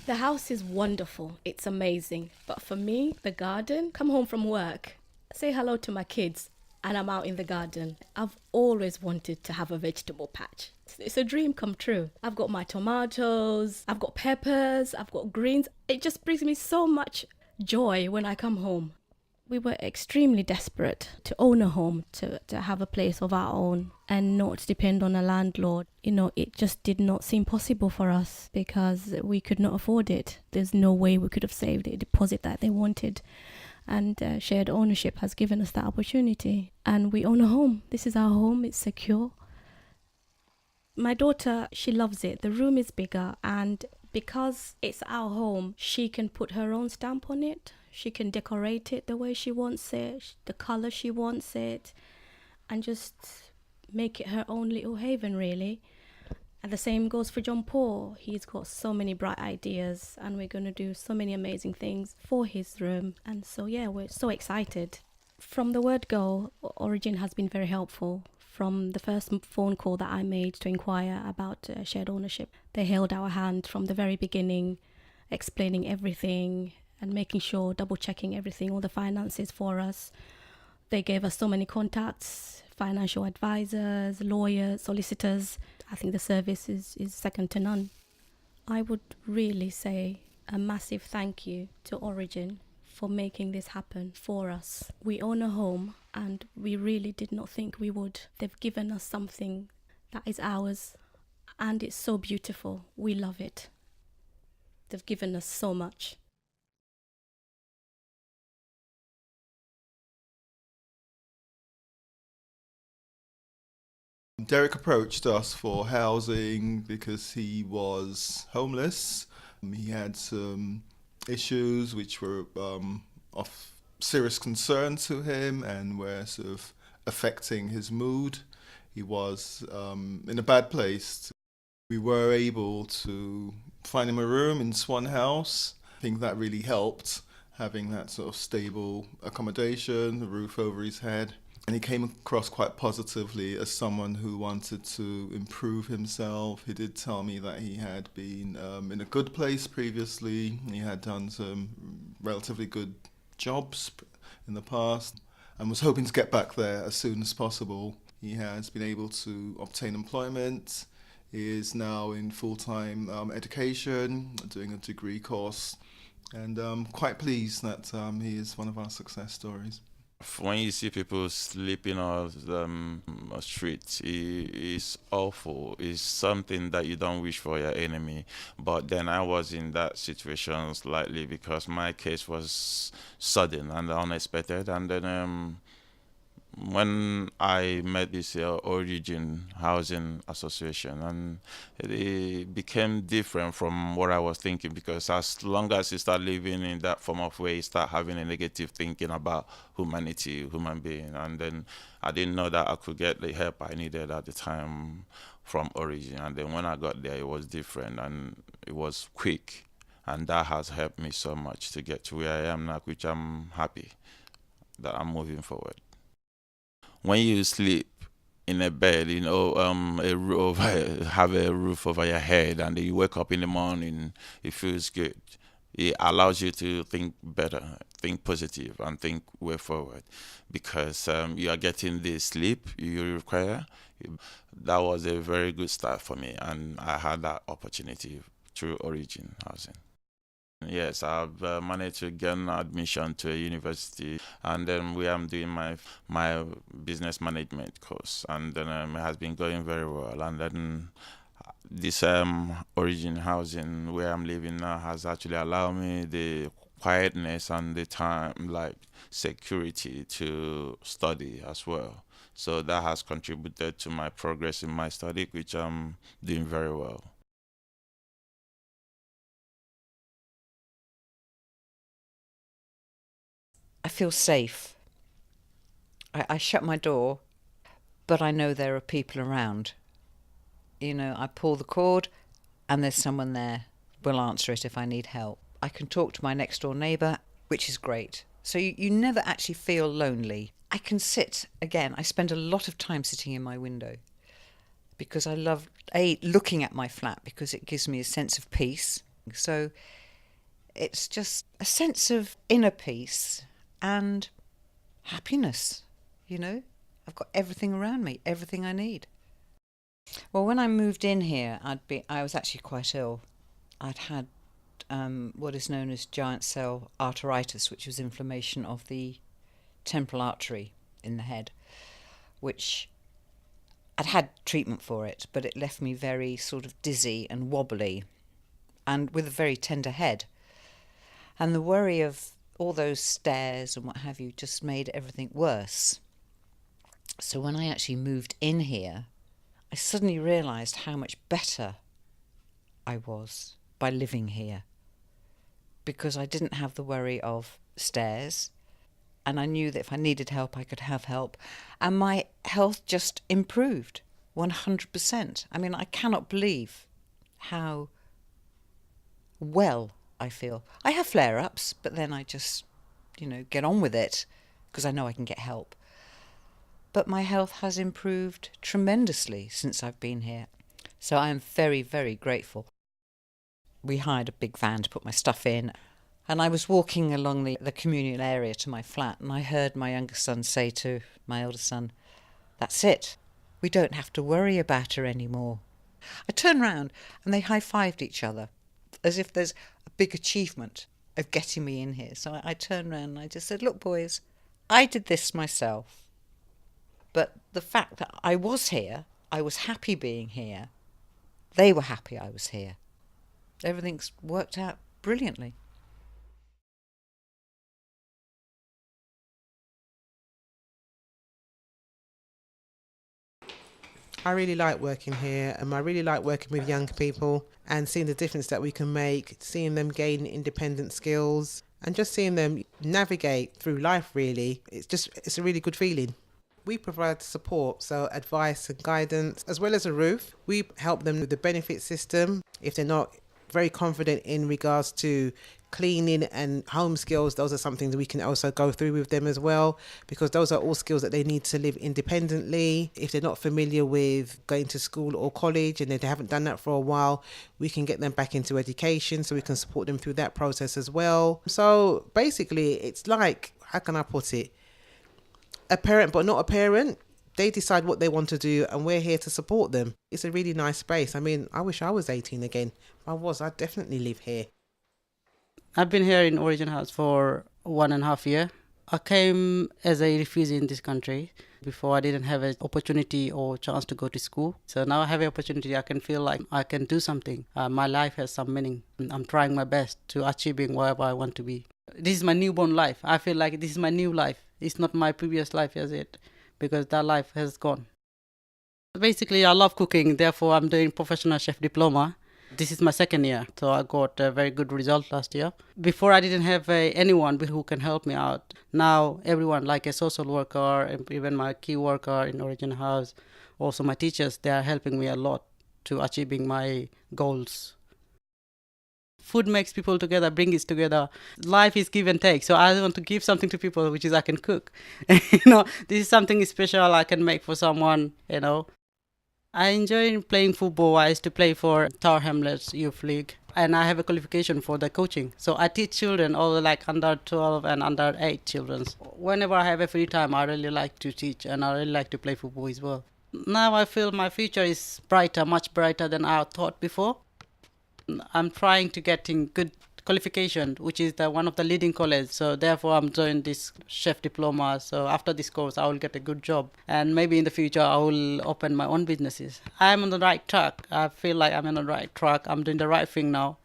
The house is wonderful. It's amazing. But for me, the garden, come home from work, say hello to my kids, and I'm out in the garden. I've always wanted to have a vegetable patch. It's a dream come true. I've got my tomatoes, I've got peppers, I've got greens. It just brings me so much joy when I come home. We were extremely desperate to own a home, to have a place of our own and not depend on a landlord. It just did not seem possible for us because we could not afford it. There's no way we could have saved a deposit that they wanted. And shared ownership has given us that opportunity. And we own a home. This is our home, it's secure. My daughter, she loves it. The room is bigger, and because it's our home, she can put her own stamp on it. She can decorate it the way she wants it, the color she wants it, and just make it her own little haven, really. And the same goes for John Paul. He's got so many bright ideas, and we're going to do so many amazing things for his room. And so, yeah, we're so excited. From the word go, Origin has been very helpful. From the first phone call that I made to inquire about shared ownership, they held our hand from the very beginning, explaining everything and making sure, double checking everything, all the finances for us. They gave us so many contacts, financial advisors, lawyers, solicitors. I think the service is second to none. I would really say a massive thank you to Origin for making this happen for us. We own a home and we really did not think we would. They've given us something that is ours and it's so beautiful. We love it. They've given us so much. Derek approached us for housing because he was homeless. He had some issues which were of serious concern to him and were sort of affecting his mood. He was in a bad place. We were able to find him a room in Swan House. I think that really helped, having that sort of stable accommodation, a roof over his head. And he came across quite positively as someone who wanted to improve himself. He did tell me that he had been in a good place previously. He had done some relatively good jobs in the past and was hoping to get back there as soon as possible. He has been able to obtain employment. He is now in full-time education, doing a degree course, and quite pleased that he is one of our success stories. When you see people sleeping on a street, it's awful. It's something that you don't wish for your enemy. But then I was in that situation slightly because my case was sudden and unexpected. And then when I met this Origin Housing Association, and it became different from what I was thinking, because as long as you start living in that form of way, you start having a negative thinking about humanity, human being, and then I didn't know that I could get the help I needed at the time from Origin. And then when I got there, it was different and it was quick, and that has helped me so much to get to where I am now, which I'm happy that I'm moving forward. When you sleep in a bed, have a roof over your head, and then you wake up in the morning, it feels good. It allows you to think better, think positive, and think way forward, because you are getting the sleep you require. That was a very good start for me, and I had that opportunity through Origin Housing. Yes, I've managed to get an admission to a university, and then we am doing my business management course, and then it has been going very well. And then this Origin Housing where I'm living now has actually allowed me the quietness and the time, like security, to study as well. So that has contributed to my progress in my study, which I'm doing very well. I feel safe. I shut my door, but I know there are people around. I pull the cord and there's someone there. Will answer it if I need help. I can talk to my next door neighbour, which is great. So you never actually feel lonely. I can sit, again, I spend a lot of time sitting in my window because I love, looking at my flat because it gives me a sense of peace. So it's just a sense of inner peace and happiness, you know. I've got everything around me, everything I need. Well, when I moved in here, I was actually quite ill. I'd had what is known as giant cell arteritis, which was inflammation of the temporal artery in the head, which I'd had treatment for it, but it left me very sort of dizzy and wobbly and with a very tender head. And the worry of all those stairs and what have you just made everything worse. So when I actually moved in here, I suddenly realised how much better I was by living here, because I didn't have the worry of stairs, and I knew that if I needed help, I could have help, and my health just improved 100%. I mean, I cannot believe how well I feel. I have flare-ups, but then I just, get on with it because I know I can get help. But my health has improved tremendously since I've been here. So I am very, very grateful. We hired a big van to put my stuff in, and I was walking along the communal area to my flat, and I heard my youngest son say to my eldest son, "That's it. We don't have to worry about her anymore." I turned round and they high-fived each other as if there's a big achievement of getting me in here. So I turned round and I just said, "Look, boys, I did this myself. But the fact that I was here, I was happy being here, they were happy I was here. Everything's worked out brilliantly." I really like working here, and I really like working with young people and seeing the difference that we can make, seeing them gain independent skills and just seeing them navigate through life, really. It's a really good feeling. We provide support, so advice and guidance, as well as a roof. We help them with the benefit system. If they're not very confident in regards to cleaning and home skills, those are something that we can also go through with them as well, because those are all skills that they need to live independently. If they're not familiar with going to school or college and they haven't done that for a while, we can get them back into education, so we can support them through that process as well. So basically, it's like, how can I put it? A parent but not a parent. They decide what they want to do and we're here to support them. It's a really nice space. I mean, I wish I was 18 again. If I'd definitely live here. I've been here in Origin House for 1.5 years. I came as a refugee in this country. Before, I didn't have an opportunity or chance to go to school. So now I have an opportunity. I can feel like I can do something. My life has some meaning. I'm trying my best to achieving wherever I want to be. This is my newborn life. I feel like this is my new life. It's not my previous life as it, because that life has gone. Basically, I love cooking. Therefore, I'm doing professional chef diploma. This is my second year, so I got a very good result last year. Before, I didn't have anyone who can help me out. Now, everyone, like a social worker, and even my key worker in Origin House, also my teachers, they are helping me a lot to achieving my goals. Food makes people together, bring us together. Life is give and take. So I want to give something to people, which is I can cook. This is something special I can make for someone, I enjoy playing football. I used to play for Tower Hamlets Youth League, and I have a qualification for the coaching. So I teach children, all like under 12 and under 8 children. Whenever I have a free time, I really like to teach, and I really like to play football as well. Now I feel my future is brighter, much brighter than I thought before. I'm trying to get in good qualification, which is one of the leading colleges. So therefore, I'm doing this chef diploma. So after this course, I will get a good job. And maybe in the future, I will open my own businesses. I'm on the right track. I feel like I'm on the right track. I'm doing the right thing now.